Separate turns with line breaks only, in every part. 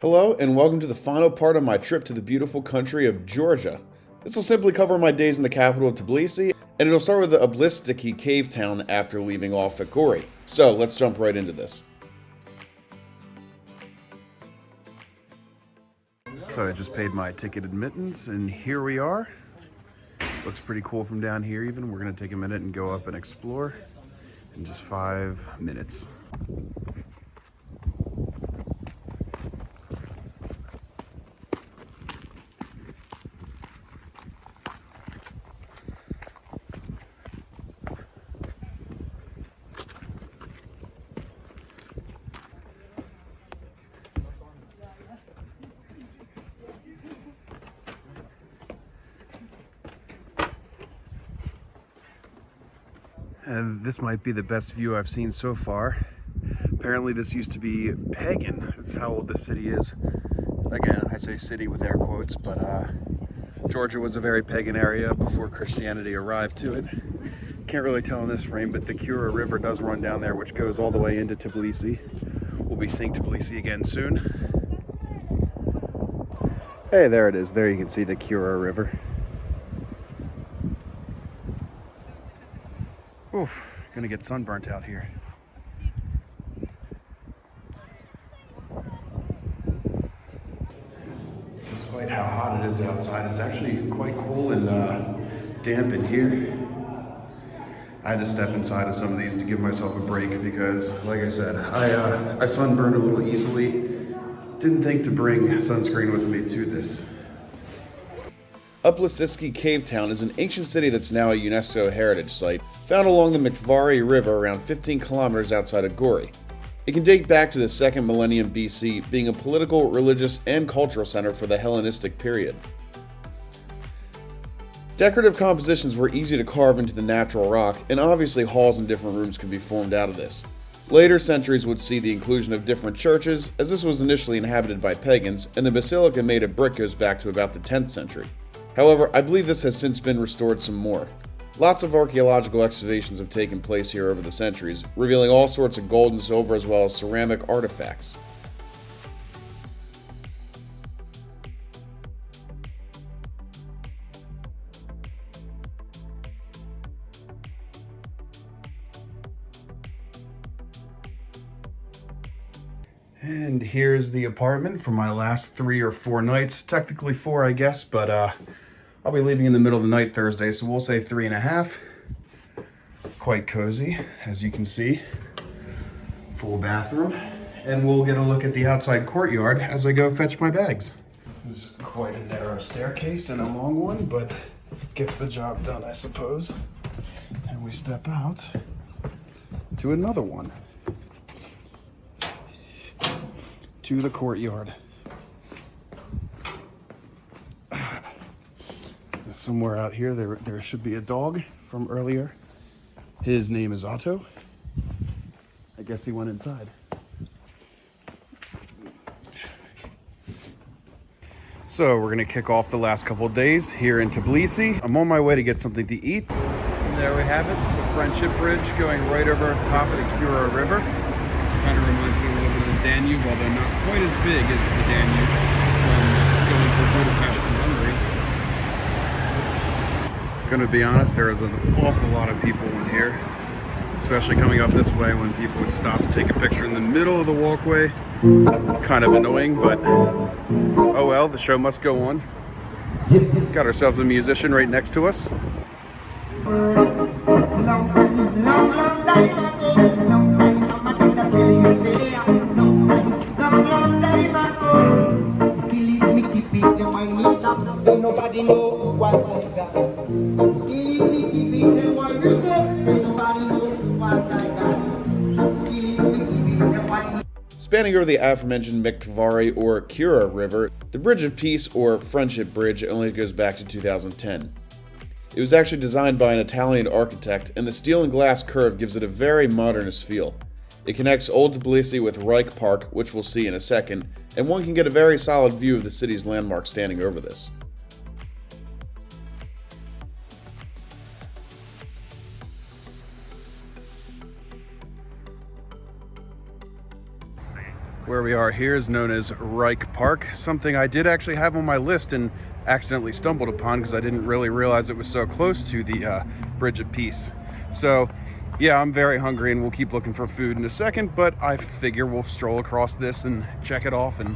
Hello, and welcome to the final part of my trip to the beautiful country of Georgia. This will simply cover my days in the capital of Tbilisi, and it'll start with the Tbilisi cave town after leaving off at Gori. So let's jump right into this. So I just paid my ticket admittance, and here we are. Looks pretty cool from down here even. We're gonna take a minute and go up and explore in just 5 minutes. And this might be the best view I've seen so far. Apparently this used to be pagan. That's how old this city is. Again, I say city with air quotes, but Georgia was a very pagan area before Christianity arrived to it. Can't really tell in this frame, but the Kura River does run down there, which goes all the way into Tbilisi. We'll be seeing Tbilisi again soon. Hey, there it is. There you can see the Kura River. Oof, gonna get sunburnt out here. Despite how hot it is outside, it's actually quite cool and damp in here. I had to step inside of some of these to give myself a break because, like I said, I sunburned a little easily. Didn't think to bring sunscreen with me to this. Tbilisi Cave Town is an ancient city that's now a UNESCO heritage site, found along the Tbilisi River around 15 kilometers outside of Gori. It can date back to the 2nd millennium BC, being a political, religious, and cultural center for the Hellenistic period. Decorative compositions were easy to carve into the natural rock, and obviously halls and different rooms could be formed out of this. Later centuries would see the inclusion of different churches, as this was initially inhabited by pagans, and the basilica made of brick goes back to about the 10th century. However, I believe this has since been restored some more. Lots of archaeological excavations have taken place here over the centuries, revealing all sorts of gold and silver as well as ceramic artifacts. And here's the apartment for my last 3 or 4 nights. Technically 4, I guess, but I'll be leaving in the middle of the night Thursday, so we'll say 3.5. Quite cozy, as you can see. Full bathroom. And we'll get a look at the outside courtyard as I go fetch my bags. This is quite a narrow staircase and a long one, but gets the job done, I suppose. And we step out to another one. To the courtyard. Somewhere out here, there should be a dog from earlier. His name is Otto. I guess he went inside. So we're gonna kick off the last couple of days here in Tbilisi. I'm on my way to get something to eat. And there we have it, the Friendship Bridge going right over the top of the Kura River. Kind of reminds me a little bit of the Danube, although not quite as big as the Danube when going through Budapest and Hungary. Gonna be honest, there is an awful lot of people in here, especially coming up this way when people would stop to take a picture in the middle of the walkway. Kind of annoying, but oh well, the show must go on. Got ourselves a musician right next to us.
Nobody know what I got. Still in the TV, the one is there. Nobody know what I got. Still in the TV, the one.
Spanning over the aforementioned Tbilisi or Kura River, the Bridge of Peace or Friendship Bridge only goes back to 2010. It was actually designed by an Italian architect, and the steel and glass curve gives it a very modernist feel. It connects Old Tbilisi with Reich Park, which we'll see in a second, and one can get a very solid view of the city's landmarks standing over this. Where we are here is known as Reich Park, something I did actually have on my list and accidentally stumbled upon because I didn't really realize it was so close to the Bridge of Peace. So yeah, I'm very hungry and we'll keep looking for food in a second, but I figure we'll stroll across this and check it off, and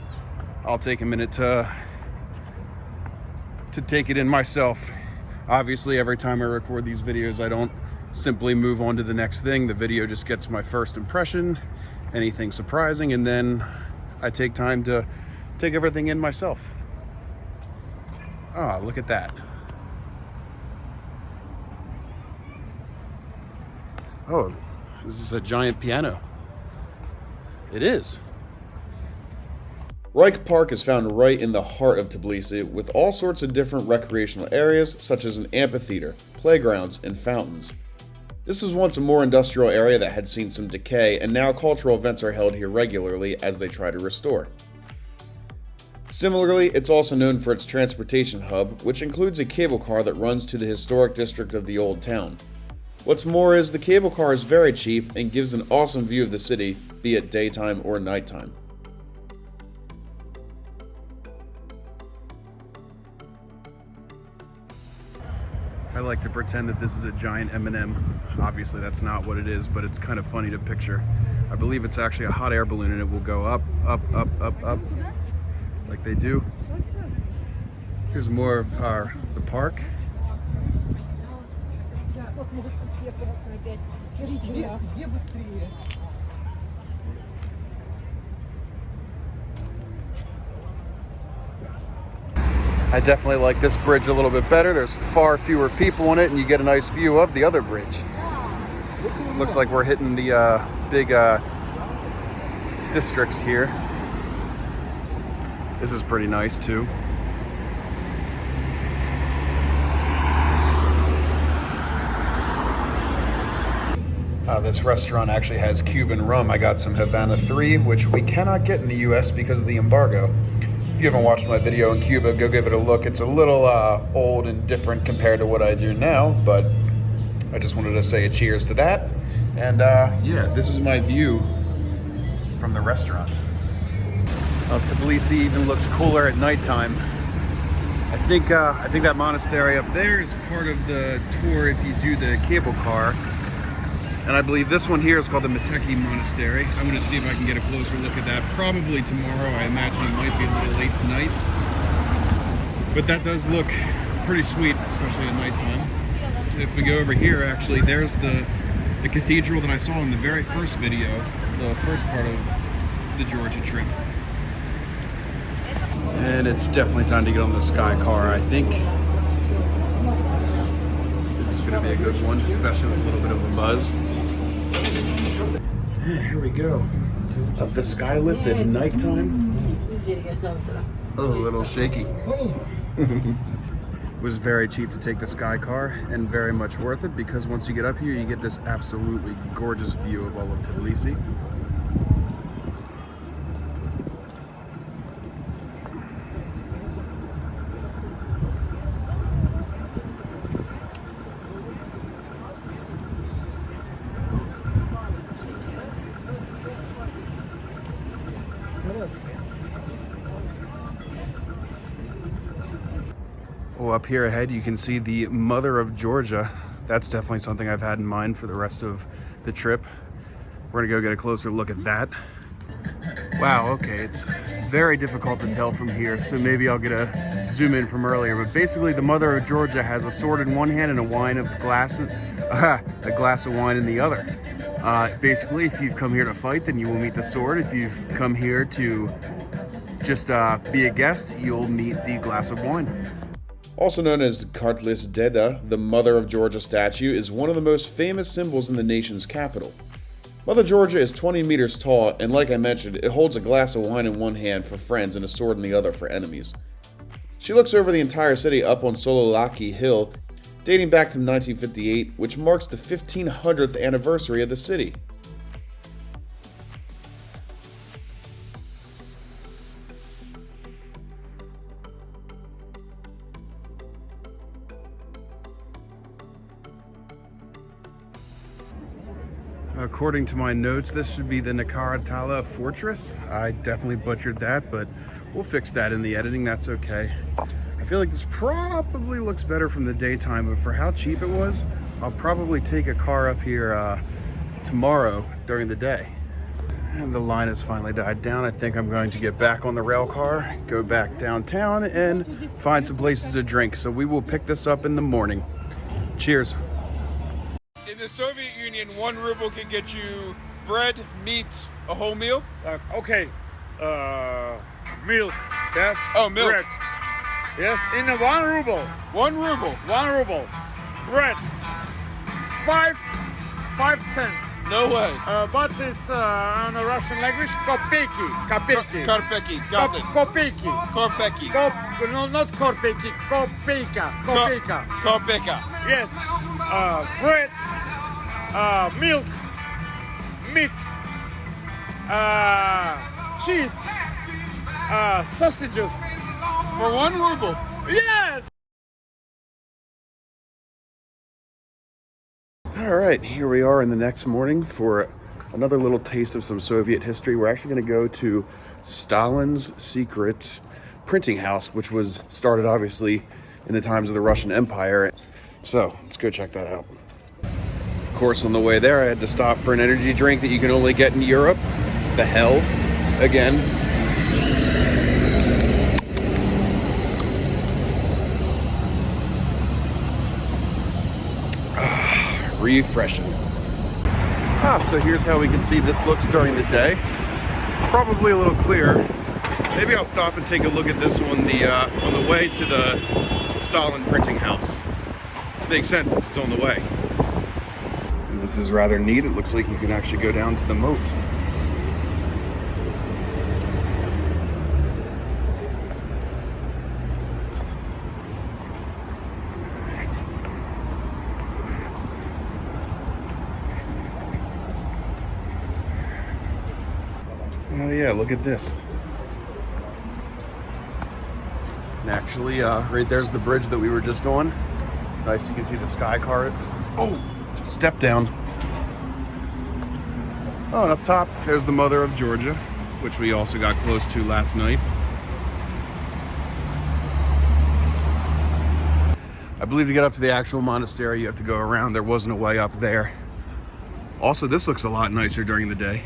I'll take a minute to take it in myself. Obviously, every time I record these videos, I don't simply move on to the next thing. The video just gets my first impression, anything surprising, and then I take time to take everything in myself. Ah, look at that. Oh, this is a giant piano. It is. Reich Park is found right in the heart of Tbilisi, with all sorts of different recreational areas such as an amphitheater, playgrounds, and fountains. This was once a more industrial area that had seen some decay, and now cultural events are held here regularly as they try to restore. Similarly, it's also known for its transportation hub, which includes a cable car that runs to the historic district of the Old Town. What's more is the cable car is very cheap and gives an awesome view of the city, be it daytime or nighttime. I like to pretend that this is a giant M&M. Obviously that's not what it is, but it's kind of funny to picture. I believe it's actually a hot air balloon and it will go up, up, up, up, up, like they do. Here's more of the park. I definitely like this bridge a little bit better. There's far fewer people on it and you get a nice view of the other bridge. Looks like we're hitting the big districts here. This is pretty nice too. This restaurant actually has Cuban rum. I got some Havana 3, which we cannot get in the US because of the embargo. If you haven't watched my video in Cuba, go give it a look. It's a little old and different compared to what I do now, but I just wanted to say a cheers to that. And yeah, this is my view from the restaurant. Tbilisi even looks cooler at nighttime. I think that monastery up there is part of the tour if you do the cable car. And I believe this one here is called the Meteki Monastery. I'm going to see if I can get a closer look at that. Probably tomorrow. I imagine it might be a little late tonight. But that does look pretty sweet, especially at nighttime. If we go over here, actually, there's the cathedral that I saw in the very first video, the first part of the Georgia trip. And it's definitely time to get on the Sky Car, I think. This is going to be a good one, especially with a little bit of a buzz. Here we go. Up the sky lift at nighttime. A little shaky. It was very cheap to take the Sky Car and very much worth it because once you get up here, you get this absolutely gorgeous view of all of Tbilisi. Oh, up here ahead you can see the Mother of Georgia. That's definitely something I've had in mind for the rest of the trip. We're gonna go get a closer look at that. Wow, okay, it's very difficult to tell from here, so maybe I'll get a zoom in from earlier. But basically the Mother of Georgia has a sword in one hand and a glass of wine in the other. Basically, if you've come here to fight, then you will meet the sword. If you've come here to just be a guest, you'll meet the glass of wine. Also known as Kartlis Deda, the Mother of Georgia statue is one of the most famous symbols in the nation's capital. Mother Georgia is 20 meters tall, and like I mentioned, it holds a glass of wine in one hand for friends and a sword in the other for enemies. She looks over the entire city up on Sololaki Hill, dating back to 1958, which marks the 1500th anniversary of the city. According to my notes, this should be the Nakaratala Fortress. I definitely butchered that, but we'll fix that in the editing. That's okay. I feel like this probably looks better from the daytime, but for how cheap it was, I'll probably take a car up here tomorrow during the day. And the line has finally died down. I think I'm going to get back on the rail car, go back downtown, and find some places to drink. So we will pick this up in the morning. Cheers.
In the Soviet Union, 1 ruble can get you bread, meat, a whole meal.
Okay. Milk. Yes.
Oh, milk.
Bread. Yes. In a 1 ruble.
1 ruble.
1 ruble. Bread. 5 cents.
No way.
But it's on the Russian language kopeki. Kopeki.
Karpeki. Got it.
Kopeki.
Korpeki.
No, not kopeki. Kopeka. Kopeka.
Korpeka.
Yes. Bread. Milk. Meat. Cheese. Sausages.
For 1 ruble.
Yes.
All right, here we are in the next morning for another little taste of some Soviet history. We're actually going to go to Stalin's secret printing house, which was started obviously in the times of the Russian Empire. So let's go check that out. Of course, on the way there, I had to stop for an energy drink that you can only get in Europe. The hell, again. Refreshing. So here's how we can see this looks during the day. Probably a little clearer. Maybe I'll stop and take a look at this on the way to the Stalin printing house. Makes sense since it's on the way. And this is rather neat. It looks like you can actually go down to the moat. Oh yeah, look at this. And actually, right there's the bridge that we were just on. Nice, you can see the sky cars. Oh, step down. Oh, and up top, there's the Mother of Georgia, which we also got close to last night. I believe to get up to the actual monastery, you have to go around. There wasn't a way up there. Also, this looks a lot nicer during the day.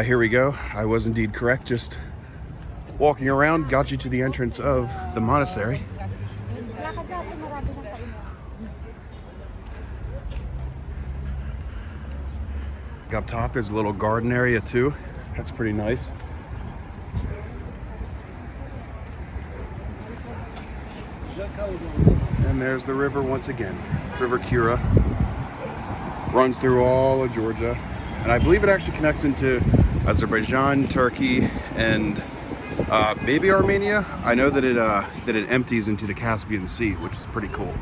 Here we go. I was indeed correct. Just walking around got you to the entrance of the monastery. Up top, there's a little garden area too. That's pretty nice. And there's the river once again. River Kura runs through all of Georgia. And I believe it actually connects into Azerbaijan, Turkey, and maybe Armenia. I know that it empties into the Caspian Sea, which is pretty cool.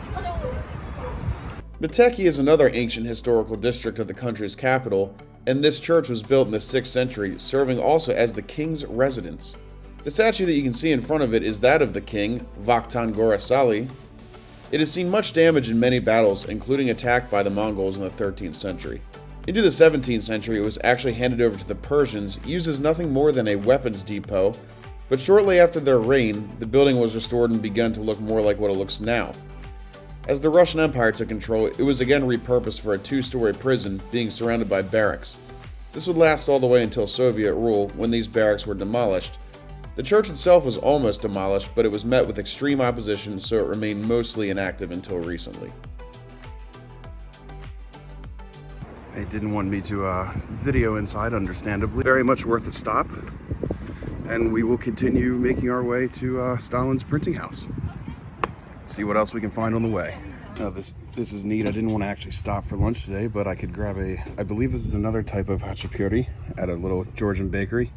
Meteki is another ancient historical district of the country's capital, and this church was built in the 6th century, serving also as the king's residence. The statue that you can see in front of it is that of the king, Vakhtang Gorasali. It has seen much damage in many battles, including attack by the Mongols in the 13th century. Into the 17th century, it was actually handed over to the Persians, used as nothing more than a weapons depot, but shortly after their reign, the building was restored and begun to look more like what it looks now. As the Russian Empire took control, it was again repurposed for a 2-story prison, being surrounded by barracks. This would last all the way until Soviet rule, when these barracks were demolished. The church itself was almost demolished, but it was met with extreme opposition, so it remained mostly inactive until recently.
They didn't want me to video inside, understandably. Very much worth a stop. And we will continue making our way to Stalin's printing house. See what else we can find on the way. This is neat. I didn't want to actually stop for lunch today, but I could grab I believe this is another type of hachapuri at a little Georgian bakery.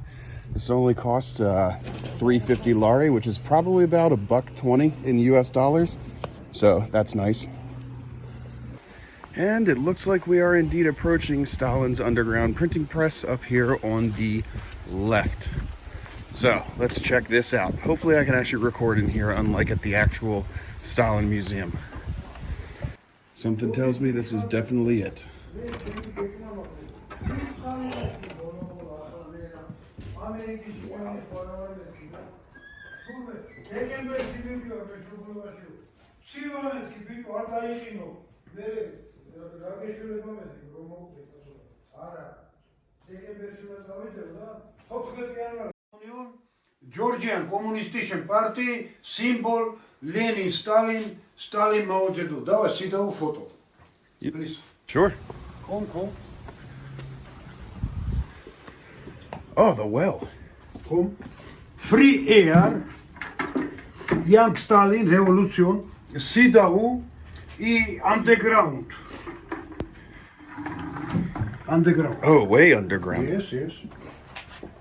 This only costs 350 lari, which is probably about $1.20 in US dollars. So that's nice. And it looks like we are indeed approaching Stalin's underground printing press up here on the left. So let's check this out. Hopefully I can actually record in here, unlike at the actual Stalin Museum. Something tells me this is definitely it.
Georgian Communist Party, symbol Lenin, Stalin, Stalin Mao Zedong. Давай, сидову фото. Please.
Sure.
Come.
Oh, the well.
Come. Free air, Young Stalin, revolution, сидову и underground. Underground.
Oh, way underground.
Yes.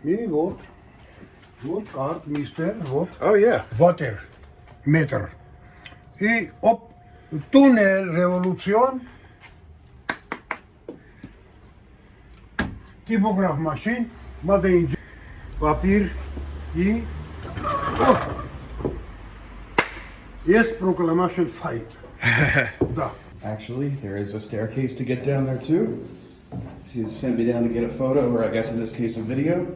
И вот карт, мистер, вот.
Oh, yeah.
Water, meter. И туннель, революцион, типограф машин, мадейн, папир и... Yes, proclamation fight. Да.
Actually, there is a staircase to get down there too. She sent me down to get a photo, or I guess in this case a video.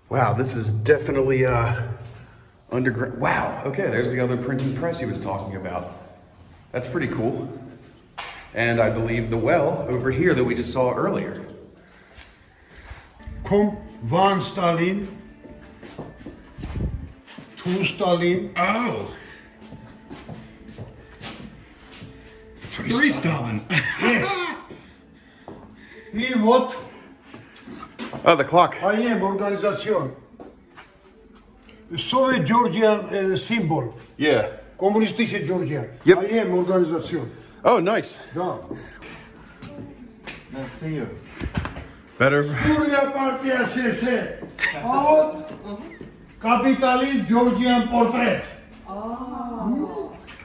Wow, this is definitely underground. Wow, okay, there's the other printing press he was talking about. That's pretty cool. And I believe the well over here that we just saw earlier.
Come, one Stalin, two Stalin,
Oh! Three Stalin.
yes. И вот
Oh, the clock.
I am organization. Soviet Georgian symbol.
Yeah.
Коммунистическая Georgia.
Yep.
I am organization.
Oh, nice.
Да.
Nice to see you.
Better.
Surya партия ШШ. А вот капиталист Georgian portrait.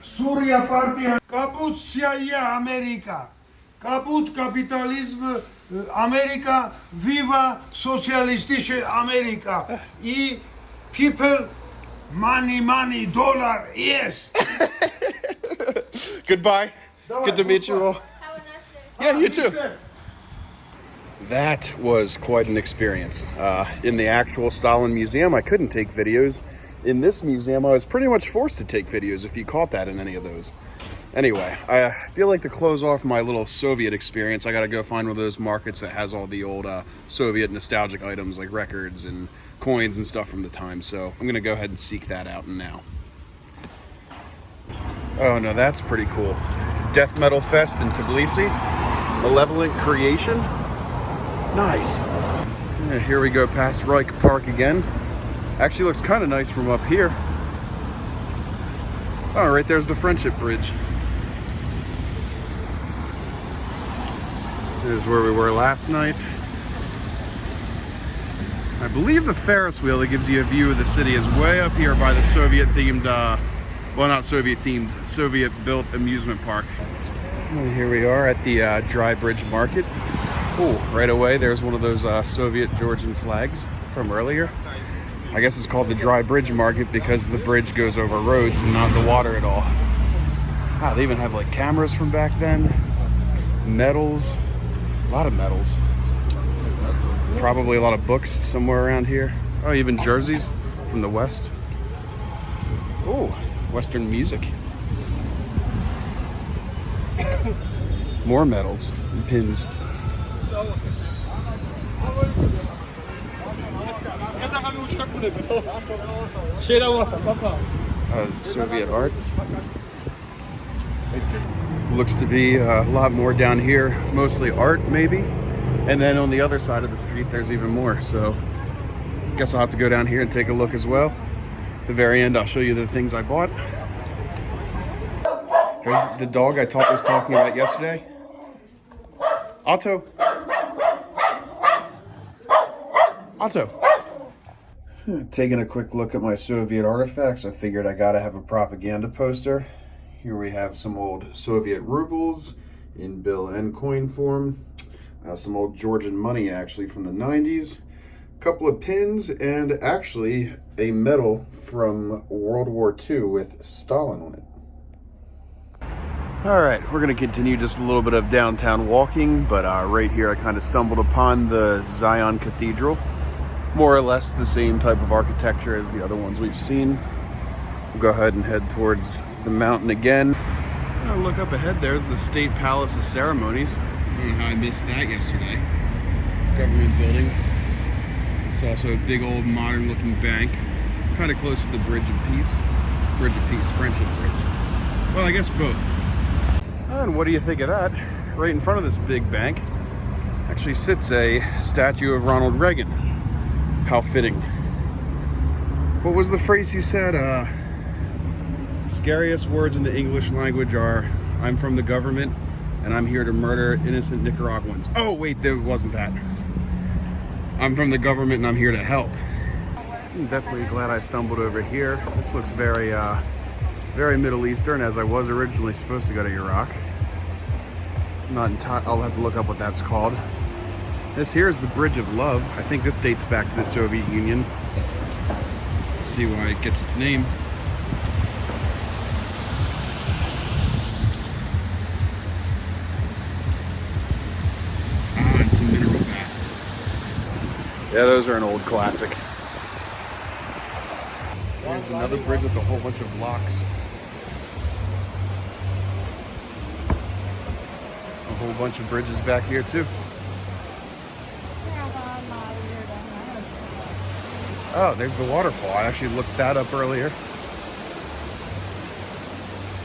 Surya партия. Капут вся Америка. Капут капитализм Америка. Viva социалистическая Америка. И people, money, dollar, yes.
Goodbye. Good to meet you all.
Have a nice day.
Yeah, you too. That was quite an experience. In the actual Stalin Museum, I couldn't take videos. In this museum, I was pretty much forced to take videos, if you caught that in any of those. Anyway, I feel like to close off my little Soviet experience, I gotta go find one of those markets that has all the old Soviet nostalgic items like records and coins and stuff from the time. So I'm gonna go ahead and seek that out now. Oh no, that's pretty cool. Death Metal Fest in Tbilisi. Malevolent Creation. Nice. Yeah, here we go past Reich Park again. Actually looks kind of nice from up here. Oh, right there's the Friendship Bridge. Here's where we were last night. I believe the Ferris wheel that gives you a view of the city is way up here by the Soviet-themed, well, not Soviet-themed, Soviet-built amusement park. And here we are at the Dry Bridge Market. Oh, right away there's one of those Soviet Georgian flags from earlier. I guess it's called the Dry Bridge Market because the bridge goes over roads and not the water at all. Wow, they even have like cameras from back then. Medals, a lot of medals. Probably a lot of books somewhere around here. Oh, even jerseys from the West. Oh, Western music. More medals and pins. Soviet art. Looks to be a lot more down here, mostly art maybe. And then on the other side of the street there's even more. So guess I'll have to go down here and take a look as well. At the very end I'll show you the things I bought. Here's the dog I was talking about yesterday. Otto. Otto. Taking a quick look at my Soviet artifacts, I figured I gotta have a propaganda poster. Here we have some old Soviet rubles in bill and coin form. Some old Georgian money actually from the 90s. A couple of pins and actually a medal from World War II with Stalin on it. All right, we're gonna continue just a little bit of downtown walking, but right here I kind of stumbled upon the Zion Cathedral. More or less the same type of architecture as the other ones we've seen. We'll go ahead and head towards the mountain again. Look up ahead, there's the State Palace of Ceremonies. I don't know how I missed that yesterday. Government building. It's also a big old modern looking bank. Kind of close to the Bridge of Peace. Bridge of Peace, Friendship Bridge. Well, I guess both. And what do you think of that? Right in front of this big bank actually sits a statue of Ronald Reagan. How fitting. What was the phrase you said? Scariest words in the English language are, I'm from the government and I'm here to murder innocent Nicaraguans. Oh wait, there wasn't that. I'm from the government and I'm here to help. I'm definitely glad I stumbled over here. This looks very, very Middle Eastern, as I was originally supposed to go to Iraq. I'll have to look up what that's called. This here is the Bridge of Love. I think this dates back to the Soviet Union. Let's see why it gets its name. And some mineral baths. Yeah, those are an old classic. There's another bridge with a whole bunch of locks. A whole bunch of bridges back here too. Oh, there's the waterfall. I actually looked that up earlier.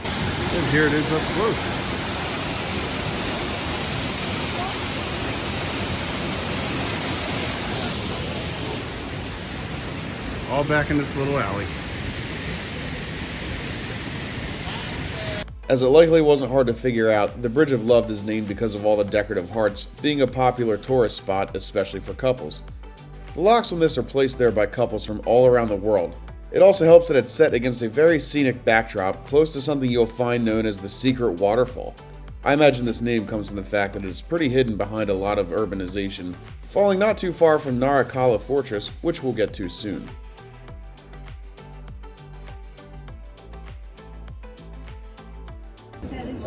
And here it is up close. All back in this little alley.
As it likely wasn't hard to figure out, the Bridge of Love is named because of all the decorative hearts, being a popular tourist spot, especially for couples. The locks on this are placed there by couples from all around the world. It also helps that it's set against a very scenic backdrop, close to something you'll find known as the Secret Waterfall. I imagine this name comes from the fact that it is pretty hidden behind a lot of urbanization, falling not too far from Narikala Fortress, which we'll get to soon.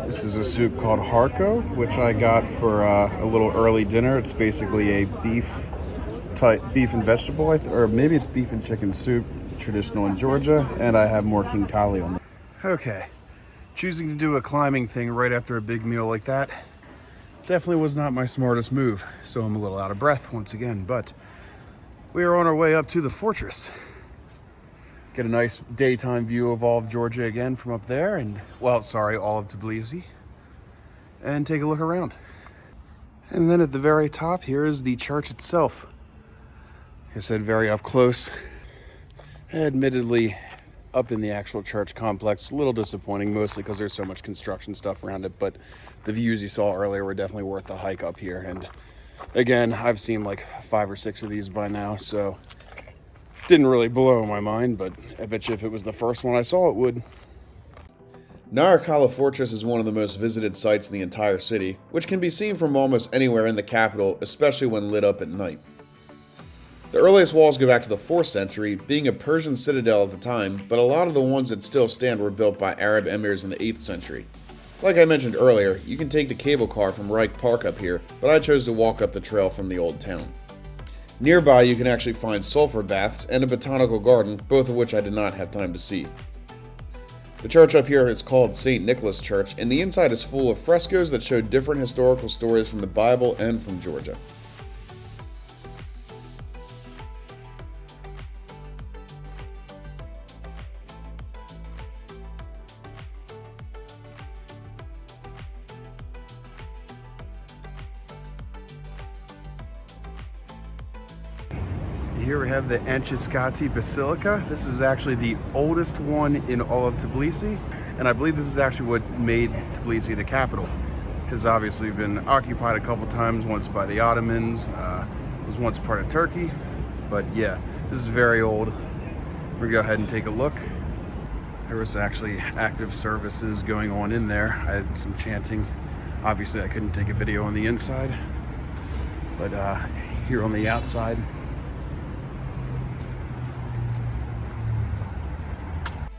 This is a soup called harko, which I got for a little early dinner. It's basically a beef and vegetable, or maybe it's beef and chicken soup, traditional in Georgia, and I have more king kali on it. Okay, choosing to do a climbing thing right after a big meal like that definitely was not my smartest move, so I'm a little out of breath once again, but we are on our way up to the fortress. Get a nice daytime view of all of Georgia again from up there, and, well, sorry, all of Tbilisi, and take a look around. And then at the very top here is the church itself. Like I said, very up close. Admittedly, up in the actual church complex, a little disappointing, mostly because there's so much construction stuff around it, but the views you saw earlier were definitely worth the hike up here. And again, I've seen like 5 or 6 of these by now, so didn't really blow my mind, but I bet you if it was the first one I saw, it would.
Narikala Fortress is one of the most visited sites in the entire city, which can be seen from almost anywhere in the capital, especially when lit up at night. The earliest walls go back to the 4th century, being a Persian citadel at the time, but a lot of the ones that still stand were built by Arab emirs in the 8th century. Like I mentioned earlier, you can take the cable car from Reich Park up here, but I chose to walk up the trail from the old town. Nearby, you can actually find sulfur baths and a botanical garden, both of which I did not have time to see. The church up here is called St. Nicholas Church, and the inside is full of frescoes that show different historical stories from the Bible and from Georgia.
Here we have the Anchiskati Basilica. This is actually the oldest one in all of Tbilisi, and I believe this is actually what made Tbilisi the capital. It has obviously been occupied a couple times, once by the Ottomans, was once part of Turkey, but yeah, this is very old. We're gonna go ahead and take a look. There was actually active services going on in there. I had some chanting. Obviously I couldn't take a video on the inside, but here on the outside,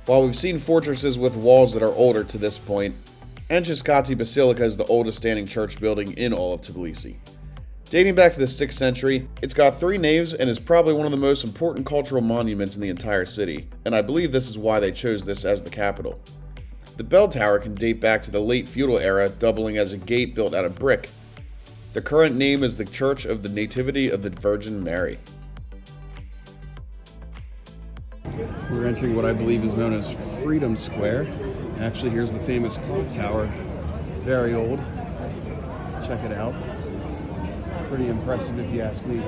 While we've seen fortresses with walls that are older to this point, Anchiskati Basilica is the oldest standing church building in all of Tbilisi. Dating back to the 6th century, it's got 3 naves and is probably one of the most important cultural monuments in the entire city, and I believe this is why they chose this as the capital. The bell tower can date back to the late feudal era, doubling as a gate built out of brick. The current name is the Church of the Nativity of the Virgin Mary.
We're entering what I believe is known as Freedom Square. Actually, here's the famous clock tower. Very old. Check it out. Pretty impressive if you ask me.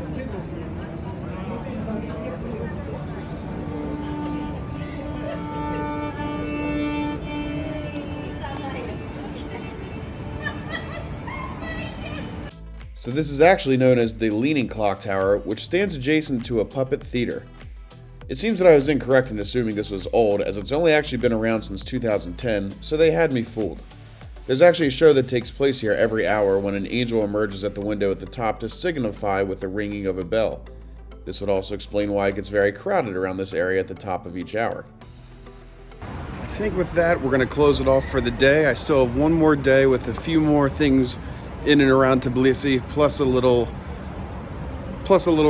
So this is actually known as the Leaning Clock Tower, which stands adjacent to a puppet theater. It seems that I was incorrect in assuming this was old, as it's only actually been around since 2010, so they had me fooled. There's actually a show that takes place here every hour when an angel emerges at the window at the top to signify with the ringing of a bell. This would also explain why it gets very crowded around this area at the top of each hour.
I think with that, we're going to close it off for the day. I still have one more day with a few more things in and around Tbilisi, plus a little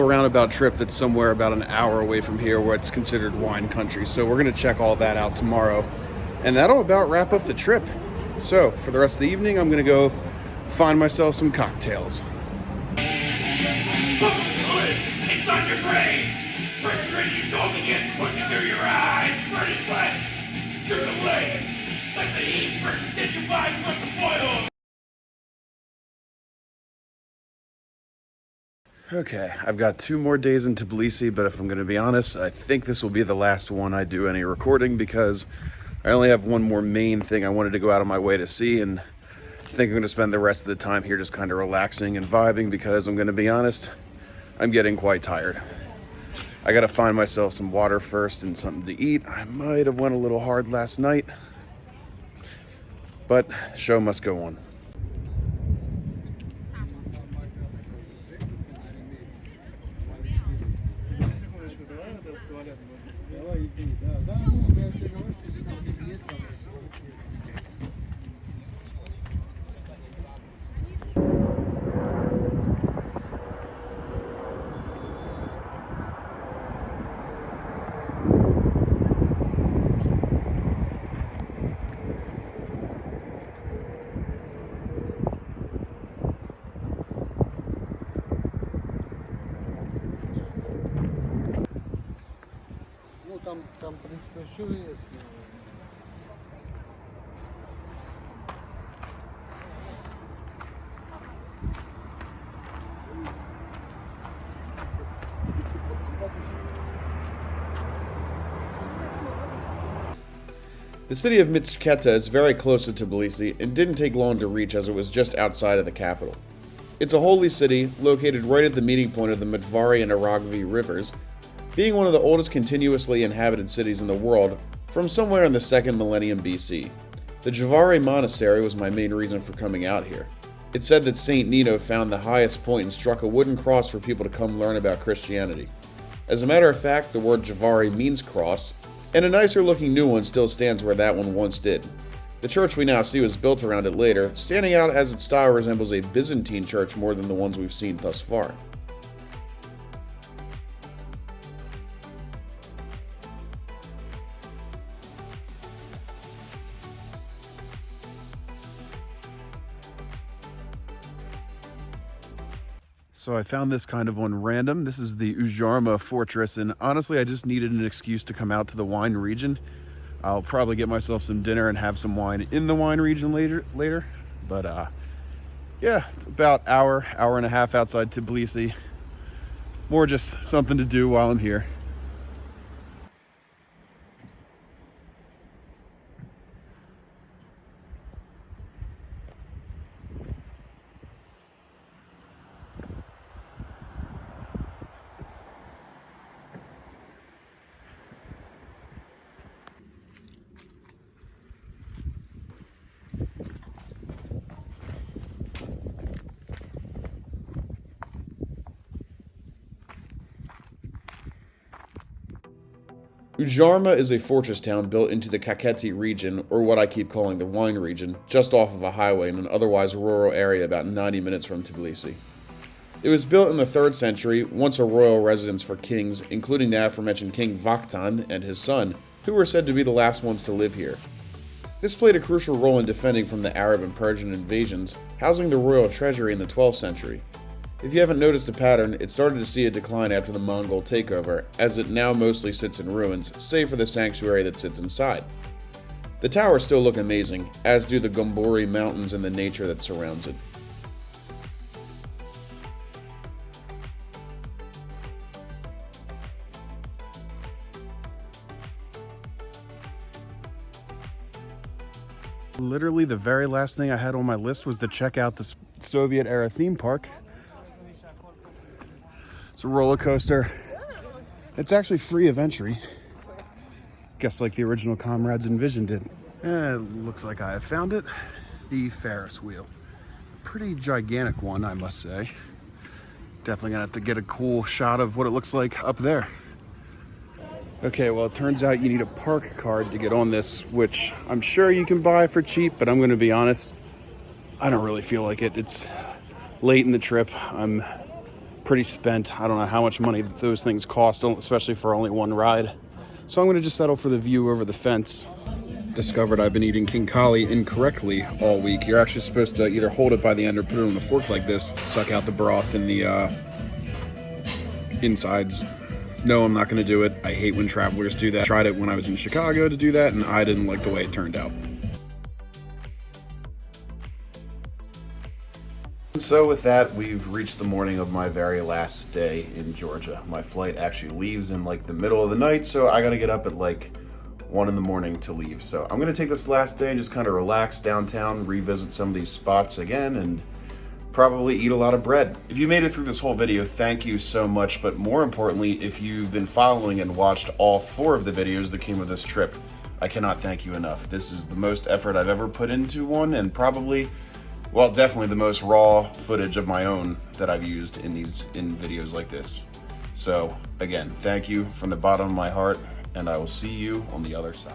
roundabout trip that's somewhere about an hour away from here where it's considered wine country. So we're going to check all that out tomorrow. And that'll about wrap up the trip. So for the rest of the evening, I'm going to go find myself some cocktails.
Inside your brain, pressure you stall begins pushing through your eyes, burning flesh, driven away, like the heat burns in your body, plus the boil.
Okay, I've got 2 more days in Tbilisi, but if I'm going to be honest, I think this will be the last one I do any recording because I only have one more main thing I wanted to go out of my way to see, and I think I'm going to spend the rest of the time here just kind of relaxing and vibing because I'm going to be honest, I'm getting quite tired. I got to find myself some water first and something to eat. I might have went a little hard last night, but show must go on.
Там, в принципе, все есть.
The city of Mitsketa is very close to Tbilisi and didn't take long to reach as it was just outside of the capital. It's a holy city located right at the meeting point of the Matvari and Aragvi rivers, being one of the oldest continuously inhabited cities in the world from somewhere in the 2nd millennium BC. The Javari Monastery was my main reason for coming out here. It's said that Saint Nino found the highest point and struck a wooden cross for people to come learn about Christianity. As a matter of fact, the word Javari means cross, and a nicer looking new one still stands where that one once did. The church we now see was built around it later, standing out as its style resembles a Byzantine church more than the ones we've seen thus far.
So I found this kind of on random. This is the Ujarma Fortress, and honestly, I just needed an excuse to come out to the wine region. I'll probably get myself some dinner and have some wine in the wine region later. But yeah, about hour and a half outside Tbilisi. More just something to do while I'm here.
Ujarma is a fortress town built into the Kakheti region, or what I keep calling the wine region, just off of a highway in an otherwise rural area about 90 minutes from Tbilisi. It was built in the 3rd century, once a royal residence for kings, including the aforementioned King Vaktan and his son, who were said to be the last ones to live here. This played a crucial role in defending from the Arab and Persian invasions, housing the royal treasury in the 12th century. If you haven't noticed a pattern, it started to see a decline after the Mongol takeover, as it now mostly sits in ruins, save for the sanctuary that sits inside. The towers still look amazing, as do the Gombori mountains and the nature that surrounds it.
Literally the very last thing I had on my list was to check out the Soviet-era theme park. It's a roller coaster. It's actually free of entry. Guess like the original Comrades envisioned it. And it looks like I have found it. The Ferris wheel. Pretty gigantic one, I must say. Definitely gonna have to get a cool shot of what it looks like up there. Okay, well, it turns out you need a park card to get on this, which I'm sure you can buy for cheap, but I'm gonna be honest, I don't really feel like it. It's late in the trip. I'm pretty spent. I don't know how much money those things cost, especially for only one ride. So I'm gonna just settle for the view over the fence. Discovered I've been eating king kali incorrectly all week. You're actually supposed to either hold it by the end or put it on the fork like this, suck out the broth and the insides. No, I'm not gonna do it. I hate when travelers do that. I tried it when I was in Chicago to do that, and I didn't like the way it turned out. So with that, we've reached the morning of my very last day in Georgia. My flight actually leaves in like the middle of the night, so I gotta get up at like 1 in the morning to leave. So I'm gonna take this last day and just kind of relax downtown, revisit some of these spots again, and probably eat a lot of bread. If you made it through this whole video, thank you so much. But more importantly, if you've been following and watched all 4 of the videos that came with this trip, I cannot thank you enough. This is the most effort I've ever put into one, and probably, well, definitely the most raw footage of my own that I've used in videos like this. So again, thank you from the bottom of my heart, and I will see you on the other side.